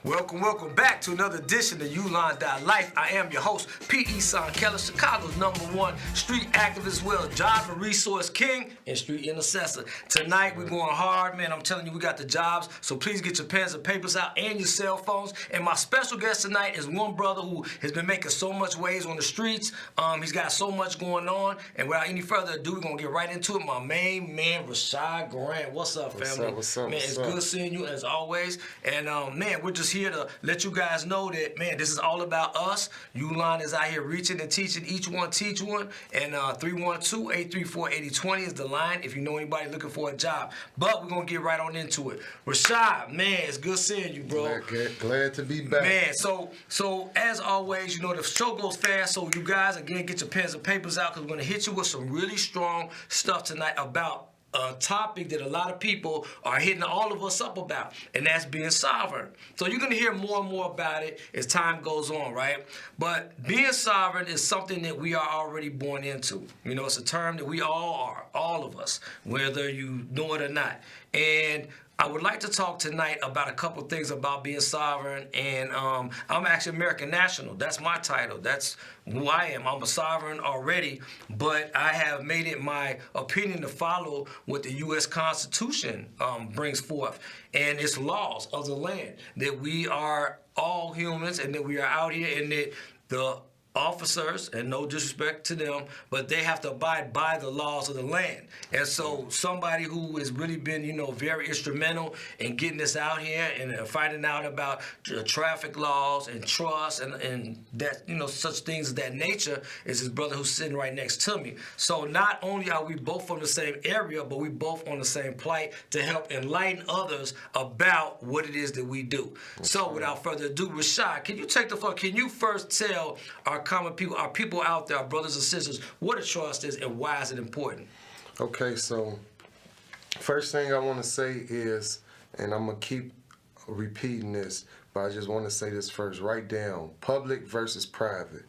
Welcome back to another edition of Ulon Life. I am your host, P.E. Son Keller, Chicago's #1 street activist, well, job and resource king and street intercessor. Tonight, we're going hard, man. I'm telling you, we got the jobs, so please get your pens and papers out and your cell phones. And my special guest tonight is one brother who has been making so much waves on the streets. He's got so much going on. And without any further ado, we're going to get right into it. My main man, Rashad Grant. What's up, family? What's up? Man, it's good seeing you as always. And, man, we're just here to let you guys know that, man, this is all about us. Ulon is out here reaching and teaching. Each one teach one. And 312-834-8020 is the line if you know anybody looking for a job. But we're going to get right on into it. Rashad, man, it's good seeing you, bro. Glad to be back. Man, so as always, you know, the show goes fast. So you guys, again, get your pens and papers out because we're going to hit you with some really strong stuff tonight about a topic that a lot of people are hitting all of us up about, and that's being sovereign. So you're going to hear more and more about it as time goes on, right? But being sovereign is something that we are already born into. You know, it's a term that we all are, all of us, whether you know it or not. And I would like to talk tonight about a couple things about being sovereign, and I'm actually American national. That's my title. That's who I am. I'm a sovereign already, but I have made it my opinion to follow what the U.S. Constitution brings forth, and its laws of the land, that we are all humans and that we are out here and that the officers, and no disrespect to them, but they have to abide by the laws of the land. And so somebody who has really been, you know, very instrumental in getting this out here and finding out about traffic laws and trust and that, you know, such things of that nature is his brother who's sitting right next to me. So not only are we both from the same area, but we both on the same plight to help enlighten others about what it is that we do. So without further ado, Rashad, can you take the floor? Can you first tell our common people, our people out there, our brothers and sisters, what a trust is and why is it important? Okay, so first thing I want to say is, and I'm going to keep repeating this, but I just want to say this first. Write down public versus private.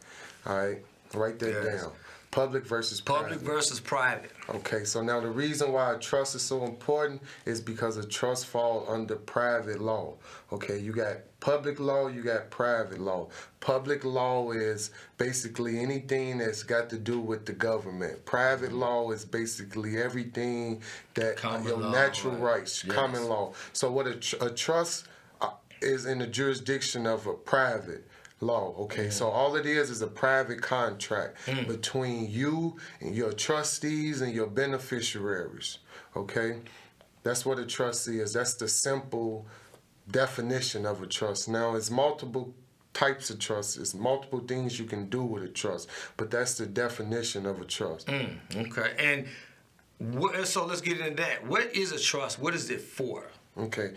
All right? Write that down. Public versus private. Public versus private. Okay, so now the reason why a trust is so important is because a trust falls under private law. Okay, you got public law, you got private law. Public law is basically anything that's got to do with the government. Private law is basically everything that your natural rights, common law. So what a trust is in the jurisdiction of a private law. Okay, so all it is a private contract between you and your trustees and your beneficiaries. Okay, that's what a trust is. That's the simple definition of a trust. Now, it's multiple types of trust. It's multiple things you can do with a trust, but that's the definition of a trust. Okay, and so let's get into that. What is a trust? What is it for? Okay,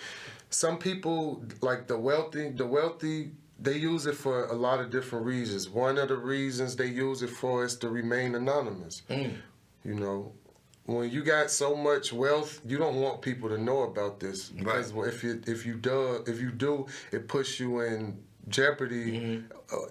some people, like the wealthy, they use it for a lot of different reasons. One of the reasons they use it for is to remain anonymous. You know, when you got so much wealth, you don't want people to know about this because if you do, it puts you in jeopardy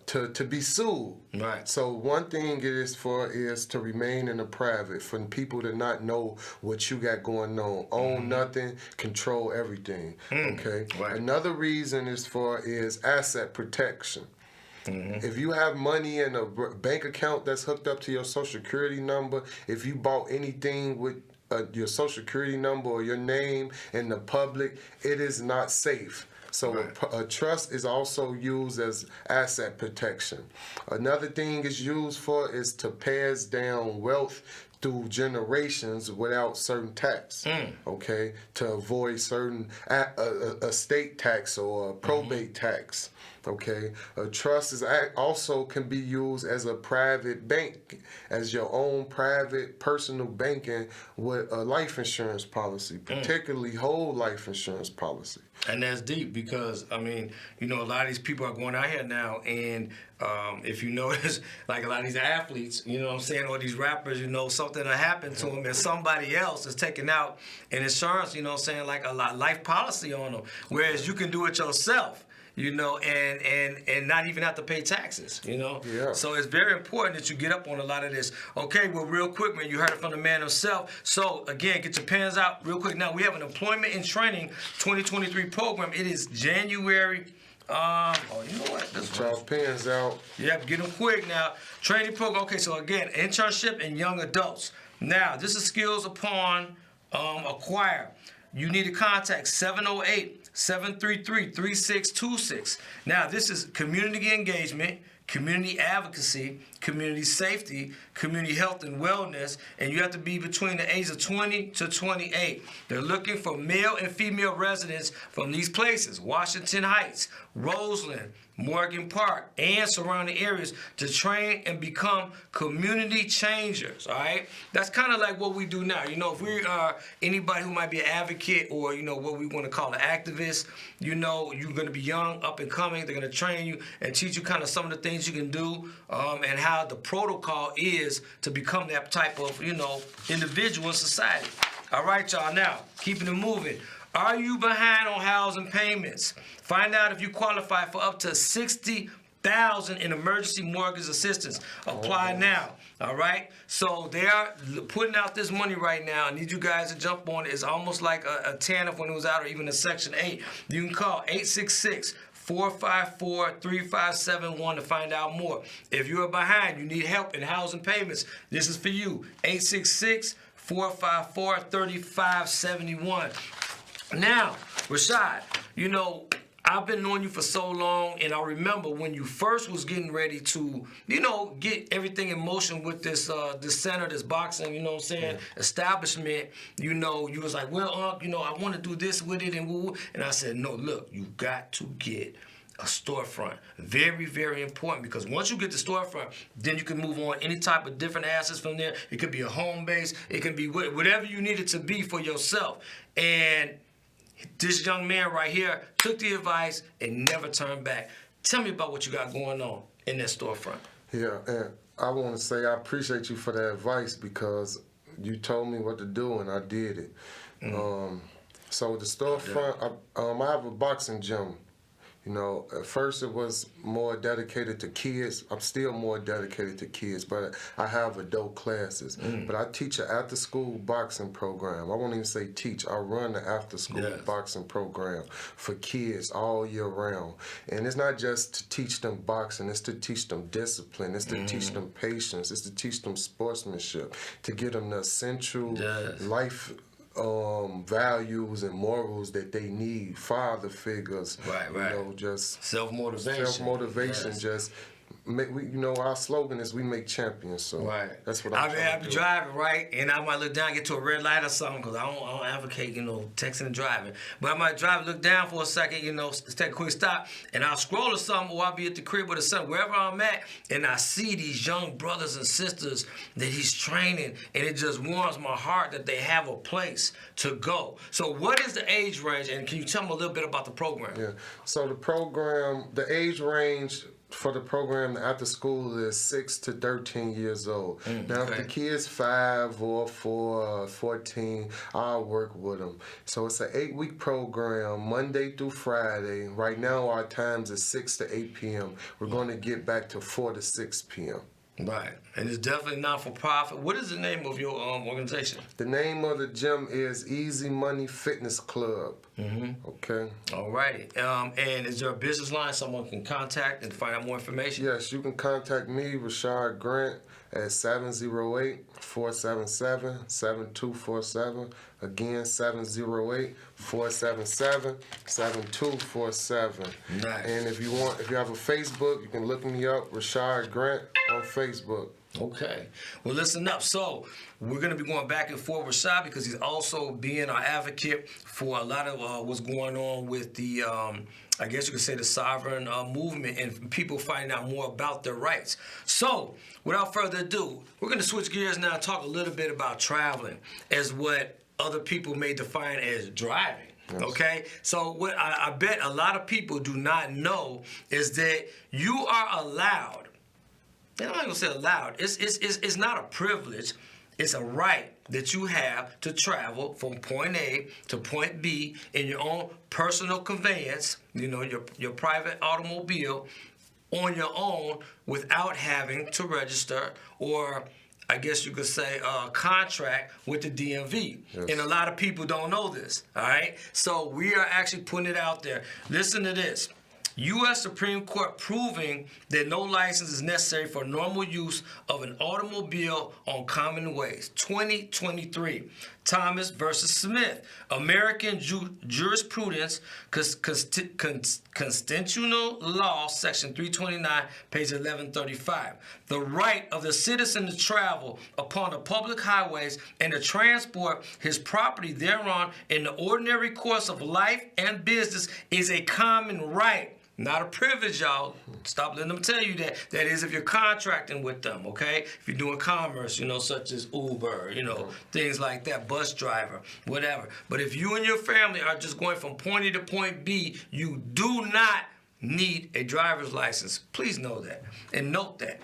to be sued. Right. So one thing it is for is to remain in the private, for people to not know what you got going on. Own nothing, control everything. Okay. Right. Another reason is asset protection. If you have money in a bank account that's hooked up to your social security number, if you bought anything with your social security number or your name in the public, it is not safe. So a trust is also used as asset protection. Another thing it's used for is to pass down wealth through generations without certain tax, okay, to avoid certain estate tax or probate tax. Okay, a trust is also can be used as a private bank, as your own private personal banking with a life insurance policy, particularly whole life insurance policy. And that's deep because, I mean, you know, a lot of these people are going out here now, and if you notice, like a lot of these athletes, you know what I'm saying, or these rappers, you know, something will happen to them and somebody else is taking out an insurance, you know what I'm saying, like a life policy on them, whereas you can do it yourself. You know, and not even have to pay taxes, you know? Yeah. So it's very important that you get up on a lot of this. Okay, well, real quick, man, you heard it from the man himself. So, again, get your pens out real quick. Now, we have an Employment and Training 2023 program. It is January You know what? This Get y'all pens out. Yep, get them quick now. Training program. Okay, so again, internship in young adults. Now, this is skills upon acquire. You need to contact 708-733-3626. Now, this is community engagement, community advocacy, community safety, community health and wellness, and you have to be between the ages of 20 to 28. They're looking for male and female residents from these places: Washington Heights, Roseland, Morgan Park, and surrounding areas to train and become community changers, all right? That's kind of like what we do now. You know, if we are anybody who might be an advocate or, you know, what we want to call an activist, you know, you're going to be young, up and coming. They're going to train you and teach you kind of some of the things you can do and how the protocol is to become that type of, you know, individual in society. All right, y'all. Now, keeping it moving. Are you behind on housing payments? Find out if you qualify for up to $60,000 in emergency mortgage assistance. Apply now. All right. So they are putting out this money right now. I need you guys to jump on it. It's almost like a TANF when it was out, or even a Section 8. You can call 866-454-3571 to find out more. If you are behind, you need help in housing payments, this is for you. 866-454-3571. Now, Rashad, you know, I've been knowing you for so long, and I remember when you first was getting ready to, you know, get everything in motion with this center, this boxing, you know what I'm saying, establishment. You know, you was like, well, you know, I want to do this with it, and I said, no, look, you got to get a storefront. Very, very important, because once you get the storefront, then you can move on any type of different assets from there. It could be a home base. It can be whatever you need it to be for yourself. And this young man right here took the advice and never turned back. Tell me about what you got going on in that storefront. Yeah, and I want to say I appreciate you for that advice, because you told me what to do and I did it. So the storefront, I have a boxing gym. You know, at first it was more dedicated to kids. I'm still more dedicated to kids, but I have adult classes. But I teach an after-school boxing program. I won't even say teach. I run the after-school boxing program for kids all year round. And it's not just to teach them boxing. It's to teach them discipline. It's to teach them patience. It's to teach them sportsmanship, to get them the essential life values and morals that they need, father figures, you know, just self-motivation, just you know, our slogan is we make champions, so that's what I'm trying to do. I be driving, right, and I might look down, get to a red light or something, because I don't advocate, you know, texting and driving. But I might drive, look down for a second, you know, take a quick stop, and I'll scroll or something, or I'll be at the crib with the son, wherever I'm at, and I see these young brothers and sisters that he's training, and it just warms my heart that they have a place to go. So what is the age range, and can you tell me a little bit about the program? Yeah, so the program, the age range for the program after school is 6 to 13 years old. Now, if the kid's 5 or 4 or 14, I'll work with them. So it's an 8-week program, Monday through Friday. Right now, our times is 6 to 8 p.m. We're going to get back to 4 to 6 p.m. Right, and it's definitely not for profit. What is the name of your organization? The name of the gym is Easy Money Fitness Club. Okay. All righty. And is there a business line someone can contact and find out more information? Yes, you can contact me, Rashad Grant, at 708-477-7247. Again, 708-477-7247. Nice. And if you have a Facebook, you can look me up, Rashad Grant, on Facebook. Okay. Well, listen up. So we're going to be going back and forth with Rashad, because he's also being our advocate for a lot of what's going on with the, I guess you could say, the sovereign movement, and people finding out more about their rights. So without further ado, we're going to switch gears now and talk a little bit about traveling as what other people may define as driving. Yes. Okay? So what I bet a lot of people do not know is that you are allowed, and I'm not gonna say allowed. It's not a privilege. It's a right that you have to travel from point A to point B in your own personal conveyance. You know, your private automobile on your own without having to register, or I guess you could say contract with the DMV. Yes. And a lot of people don't know this. All right. So we are actually putting it out there. Listen to this. U.S. Supreme Court proving that no license is necessary for normal use of an automobile on common ways. 2023. Thomas versus Smith. American Jurisprudence, Constitutional Law, Section 329, page 1135. The right of the citizen to travel upon the public highways and to transport his property thereon in the ordinary course of life and business is a common right. Not a privilege, y'all. Stop letting them tell you that. That is if you're contracting with them, okay? If you're doing commerce, such as Uber, things like that, bus driver, whatever. But if you and your family are just going from point A to point B, you do not need a driver's license. Please know that and note that,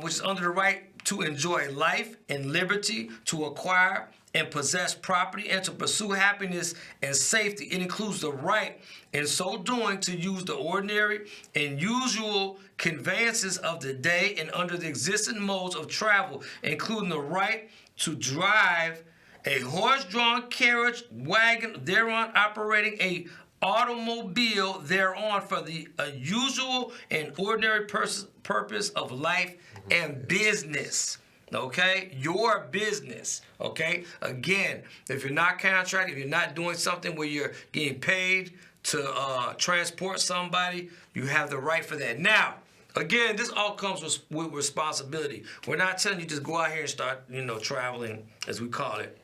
which is under the right to enjoy life and liberty, to acquire and possess property, and to pursue happiness and safety. It includes the right, in so doing, to use the ordinary and usual conveyances of the day and under the existing modes of travel, including the right to drive a horse-drawn carriage, wagon, thereon operating a automobile thereon for the usual and ordinary purpose of life and business. Okay? Your business. Okay? Again, if you're not contracted, if you're not doing something where you're getting paid to transport somebody, you have the right for that. Now, again, this all comes with responsibility. We're not telling you just go out here and start, traveling, as we call it.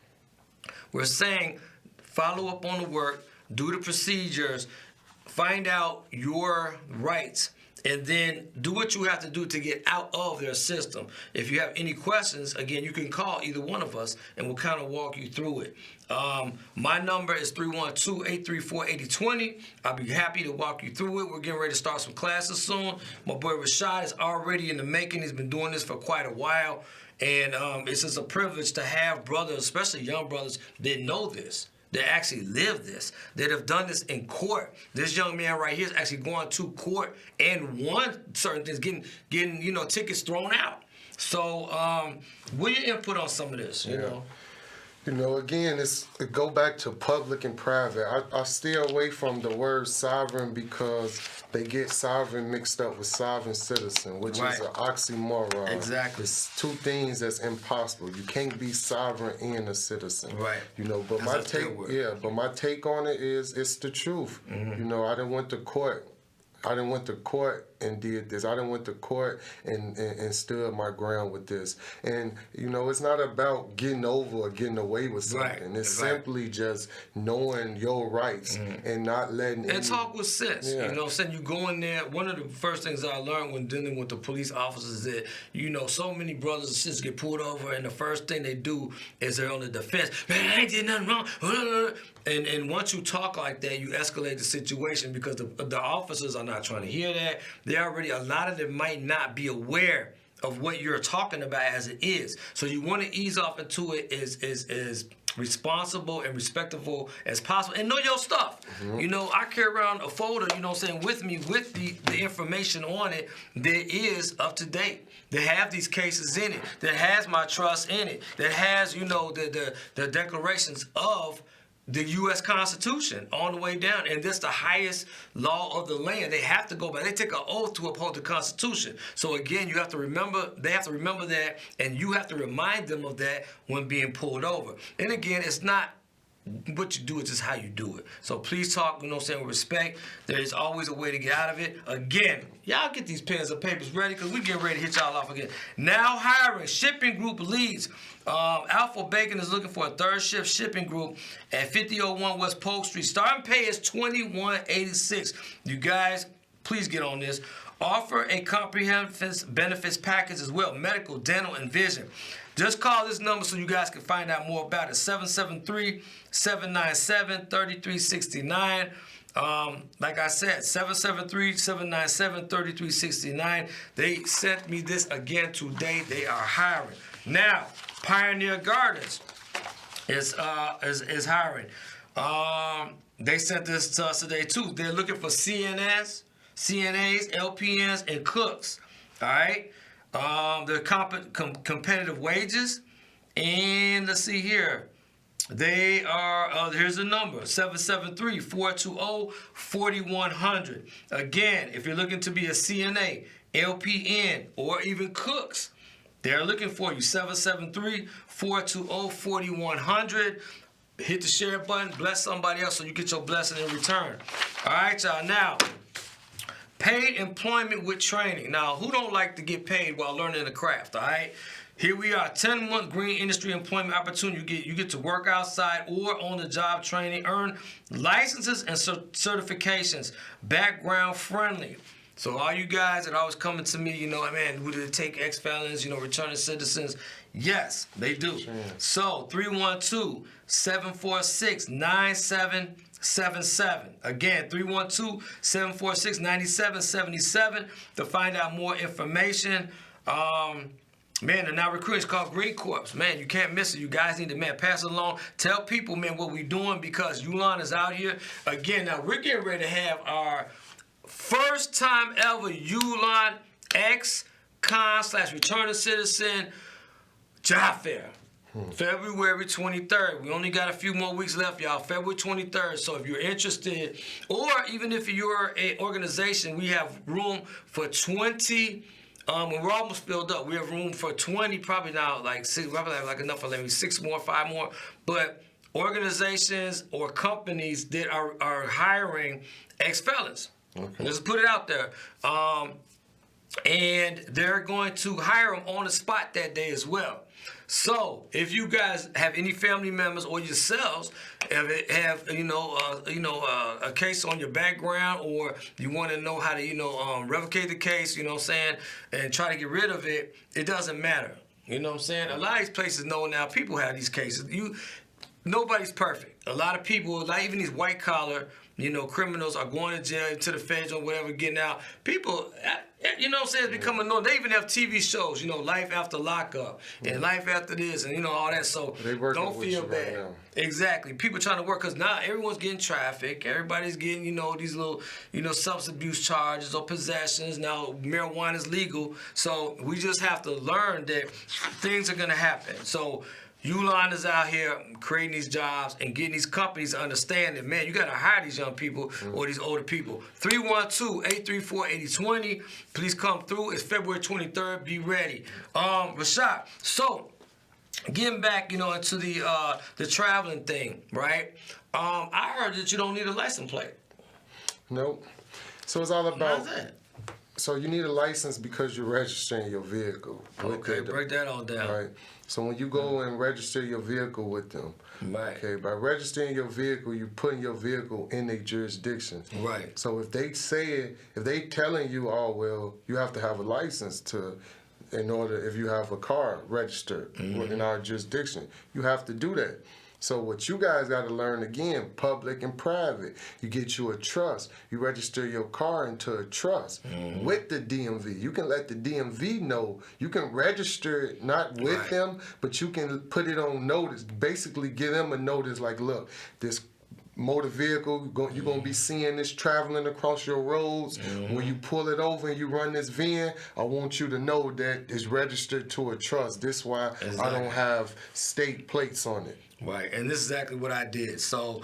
We're saying follow up on the work, do the procedures, find out your rights, and then do what you have to do to get out of their system. If you have any questions, again, you can call either one of us, and we'll kind of walk you through it. My number is 312-834-8020. I'll be happy to walk you through it. We're getting ready to start some classes soon. My boy Rashad is already in the making. He's been doing this for quite a while. And it's just a privilege to have brothers, especially young brothers, that know this, that actually live this, that have done this in court. This young man right here is actually going to court and won certain things, getting tickets thrown out. So, what are your input on some of this? Again, it go back to public and private. I stay away from the word sovereign because they get sovereign mixed up with sovereign citizen, which is an oxymoron. Exactly. It's two things that's impossible. You can't be sovereign and a citizen. Right. But my take on it is it's the truth. Mm-hmm. I done went to court. And did this. I done went to court and stood my ground with this. And, it's not about getting over or getting away with something. Right. It's simply just knowing your rights and not letting And talk with sense. Yeah. You go in there. One of the first things I learned when dealing with the police officers is that, so many brothers and sisters get pulled over, and the first thing they do is they're on the defense. Man, I ain't did nothing wrong. And once you talk like that, you escalate the situation because the officers are not trying to hear that. A lot of them might not be aware of what you're talking about as it is. So you want to ease off into it as responsible and respectful as possible, and know your stuff. Mm-hmm. I carry around a folder, with me with the information on it that is up to date, that have these cases in it, that has my trust in it, that has, the declarations of the U.S. Constitution on the way down, and that's the highest law of the land. They have to go by. They take an oath to uphold the Constitution. So again, you have to remember. They have to remember that, and you have to remind them of that when being pulled over. And again, it's not what you do, it's just how you do it. So please talk, with respect. There is always a way to get out of it. Again, y'all get these pens and papers ready because we getting ready to hit y'all off again. Now hiring, shipping group leads. Alpha Bacon is looking for a third shift shipping group at 5001 West Polk Street. Starting pay is $21.86. You guys, please get on this. Offer a comprehensive benefits package as well, medical, dental, and vision. Just call this number so you guys can find out more about it. 773-797-3369. Like I said, 773-797-3369. They sent me this again today. They are hiring. Now, Pioneer Gardens is hiring. They sent this to us today too. They're looking for CNAs, LPNs, and cooks. All right. They're competitive wages, and let's see here. They are, here's the number, 773-420-4100. Again, if you're looking to be a CNA, LPN, or even cooks, they're looking for you, 773-420-4100. Hit the share button, bless somebody else so you get your blessing in return. All right, y'all. Now, paid employment with training. Now, who don't like to get paid while learning the craft, all right? Here we are, 10-month green industry employment opportunity. You get to work outside or on the job training, earn licenses and certifications, background friendly. So all you guys that always coming to me, man, would it take ex-felons, returning citizens? Yes, they do. Sure. So 312-746-9777. Again, 312-746-9777 to find out more information. Man, and now recruiting is called Green Corps. Man, you can't miss it. You guys need to, pass it along. Tell people, what we're doing because Ulon is out here. Again, now we're getting ready to have our first time ever Ulon ex-con/returning citizen job fair. February 23rd. We only got a few more weeks left, y'all. February 23rd. So if you're interested, or even if you're an organization, we have room for 20. We're almost filled up. We have room for 20, probably now like 6, probably like enough for maybe 6 more, 5 more. But organizations or companies that are hiring ex-felons. Okay. Let's put it out there. And they're going to hire them on the spot that day as well. So, if you guys have any family members or yourselves have a case on your background, or you want to know how to revocate the case, and try to get rid of it, it doesn't matter. You know what I'm saying? A lot of these places know now people have these cases. Nobody's perfect. A lot of people, like even these white collar, criminals are going to jail, to the feds or whatever, getting out. People, it's becoming known. They even have TV shows, Life After Lockup and Life After This and, all that. So don't feel bad. Right, exactly. People trying to work because now everyone's getting trafficked. Everybody's getting, these little, substance abuse charges or possessions. Now marijuana is legal. So we just have to learn that things are going to happen. So Ulon is out here creating these jobs and getting these companies to understand that, man, you got to hire these young people or these older people. 312-834-8020. Please come through. It's February 23rd. Be ready. Rashad, so getting back, into the traveling thing, right? I heard that you don't need a license plate. Nope. So it's all about... How's that? So you need a license because you're registering your vehicle. Okay, break that all down. Right. So when you go and register your vehicle with them, right. Okay, by registering your vehicle, you're putting your vehicle in their jurisdiction. Right. So if they telling you, you have to have a license in order, if you have a car registered in our jurisdiction, you have to do that. So what you guys got to learn again, public and private. You get you a trust. You register your car into a trust with the DMV. You can let the DMV know. You can register it not with them, but you can put it on notice. Basically give them a notice like, look, this motor vehicle, you're going to be seeing this traveling across your roads. When you pull it over and you run this VIN, I want you to know that it's registered to a trust. This is why I don't have state plates on it. Right, and this is exactly what I did. So,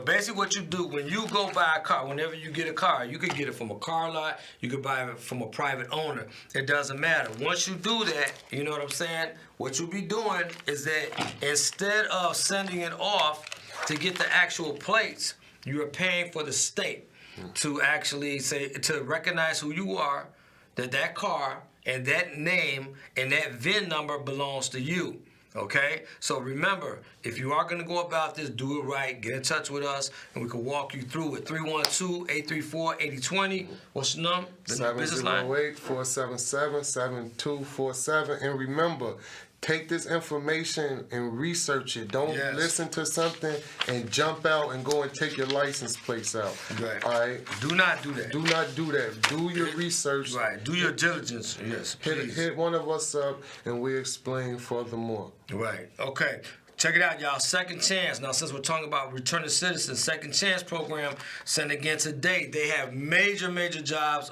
basically what you do when you go buy a car, whenever you get a car, you could get it from a car lot, you could buy it from a private owner. It doesn't matter. Once you do that, you know what I'm saying? What you'll be doing is that instead of sending it off to get the actual plates, you are paying for the state to actually to recognize who you are, that car and that name and that VIN number belongs to you. Okay? So remember, if you are going to go about this, do it right. Get in touch with us, and we can walk you through it. 312-834-8020. What's your number? The business line? 708-477-7247. And remember, take this information and research it. Don't listen to something and jump out and go and take your license plates out. Right. All right? Do not do that. Do not do that. Do your research. Right. Do your diligence. Yes, please. Hit one of us up and we explain furthermore. Right. Okay. Check it out, y'all. Second Chance. Now, since we're talking about returning citizens, Second Chance program, sent again today. They have major jobs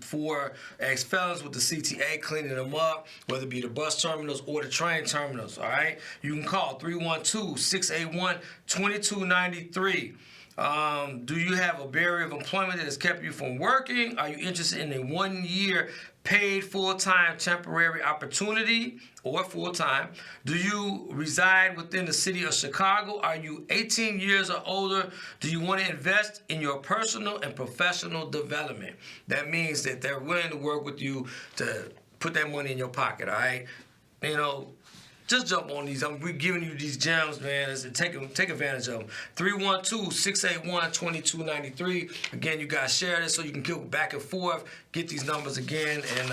for ex-felons with the CTA, cleaning them up, whether it be the bus terminals or the train terminals, all right? You can call 312-681-2293. Do you have a barrier of employment that has kept you from working? Are you interested in a 1-year paid full-time temporary opportunity or full-time? Do you reside within the city of Chicago? Are you 18 years or older? Do you want to invest in your personal and professional development? That means that they're willing to work with you to put that money in your pocket, all right? You know, just jump on these. We're giving you these gems, man. Take advantage of them. 312-681-2293. Again, you guys share this so you can go back and forth, get these numbers again, and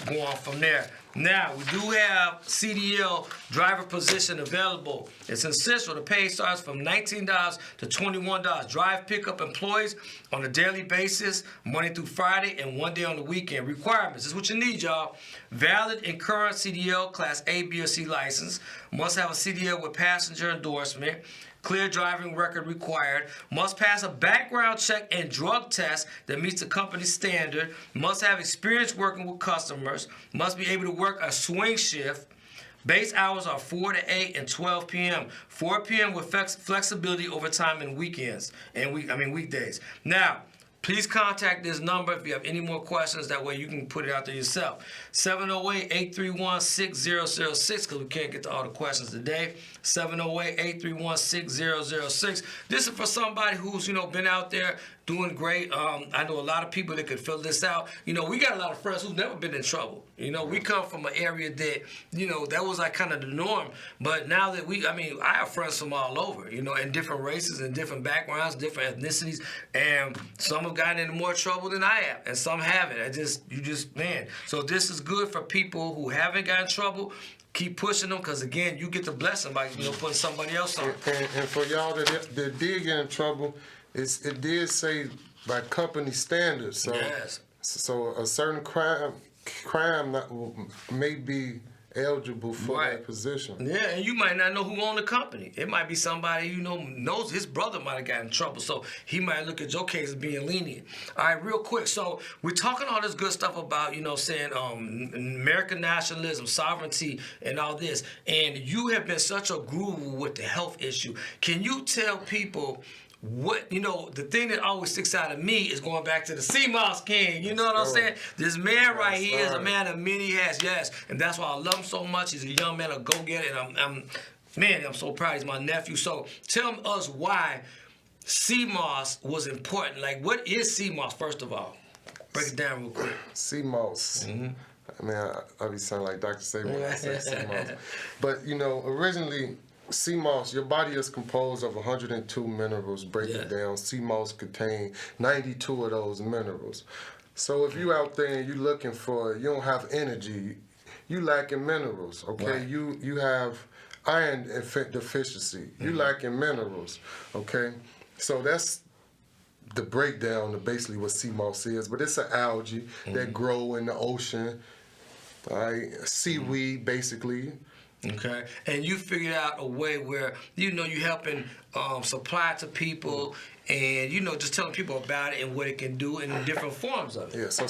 go on from there. Now, we do have CDL driver position available. It's in Central. The pay starts from $19 to $21. Drive pickup employees on a daily basis, Monday through Friday, and 1 day on the weekend. Requirements. This is what you need, y'all. Valid and current CDL Class A, B, or C license. Must have a CDL with passenger endorsement. Clear driving record required. Must pass a background check and drug test that meets the company's standard. Must have experience working with customers. Must be able to work a swing shift. Base hours are 4 to 8 and 12 p.m. 4 p.m. with flexibility over time and weekends and weekdays. Now, please contact this number if you have any more questions. That way you can put it out there yourself. 708-831-6006, because we can't get to all the questions today. 708-831-6006. This is for somebody who's, been out there doing great. I know a lot of people that could fill this out. We got a lot of friends who've never been in trouble. We come from an area that, that was like kind of the norm. But now that I have friends from all over, in different races and different backgrounds, different ethnicities, and some have gotten into more trouble than I have, and some haven't. Man. So this is good for people who haven't gotten in trouble. Keep pushing them, because again, you get the blessing by putting somebody else on. And for y'all that did get in trouble, it did say by company standards. So, yes. So a certain crime may be eligible for that position. Yeah, and you might not know who owned the company. It might be somebody knows his brother might have gotten in trouble, so he might look at your case as being lenient. All right, real quick. So we're talking all this good stuff about saying American nationalism, sovereignty, and all this. And you have been such a guru with the health issue. Can you tell people? What the thing that always sticks out of me is going back to the CMOS King. You know what I'm saying? This man right here is a man of many hats, yes, and that's why I love him so much. He's a young man, a go-getter, and I'm so proud. He's my nephew. So tell us why CMOS was important. Like, what is CMOS first of all? Break it down real quick. CMOS. I be sounding like Dr. Saban when I say CMOS. But originally, CMOS, your body is composed of 102 minerals. Break it down. CMOS contain 92 of those minerals. So if you out there and you looking for, you don't have energy, you lacking minerals. Okay, right. You have iron deficiency. You lacking minerals. Okay, so that's the breakdown of basically what CMOS is. But it's an algae that grow in the ocean. All right, seaweed basically. Okay, and you figured out a way where you're helping supply to people, and just telling people about it and what it can do in the different forms of it. Yeah, so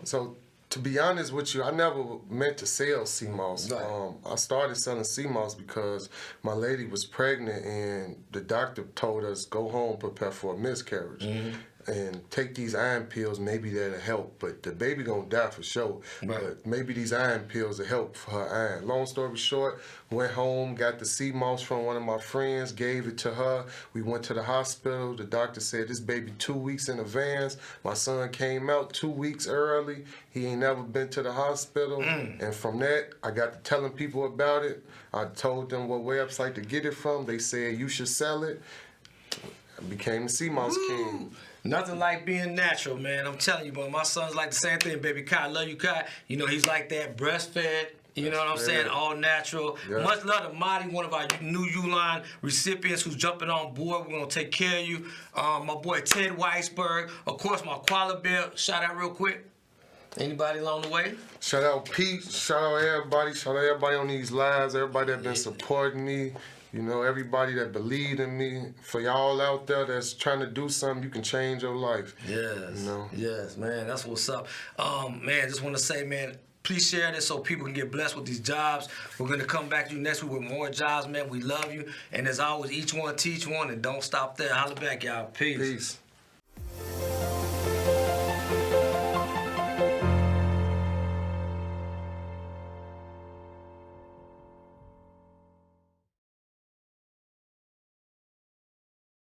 so to be honest with you, I never meant to sell CMOS. Right. I started selling CMOS because my lady was pregnant, and the doctor told us go home, prepare for a miscarriage. And take these iron pills, maybe that'll help. But the baby gonna die for sure. Right. But maybe these iron pills will help for her iron. Long story short, went home, got the CMOS from one of my friends, gave it to her. We went to the hospital. The doctor said this baby 2 weeks in advance. My son came out 2 weeks early. He ain't never been to the hospital. And from that, I got to telling people about it. I told them what website to get it from. They said you should sell it. I became the CMOS King. Nothing like being natural, man. I'm telling you, boy. My son's like the same thing, baby Kai. I love you, Kai. He's like that, breastfed. You know what I'm saying? All natural. Yeah. Much love to Marty, one of our new Ulon recipients who's jumping on board. We're going to take care of you. My boy Ted Weisberg. Of course, my koala bear. Shout out real quick. Anybody along the way? Shout out Pete. Shout out everybody. Shout out everybody on these lives. Everybody that been supporting me. You know, everybody that believed in me, for y'all out there that's trying to do something, you can change your life. Yes. You know? Yes, man. That's what's up. Man, just want to say, man, please share this so people can get blessed with these jobs. We're going to come back to you next week with more jobs, man. We love you. And as always, each one teach one, and don't stop there. Holla back, y'all. Peace. Peace.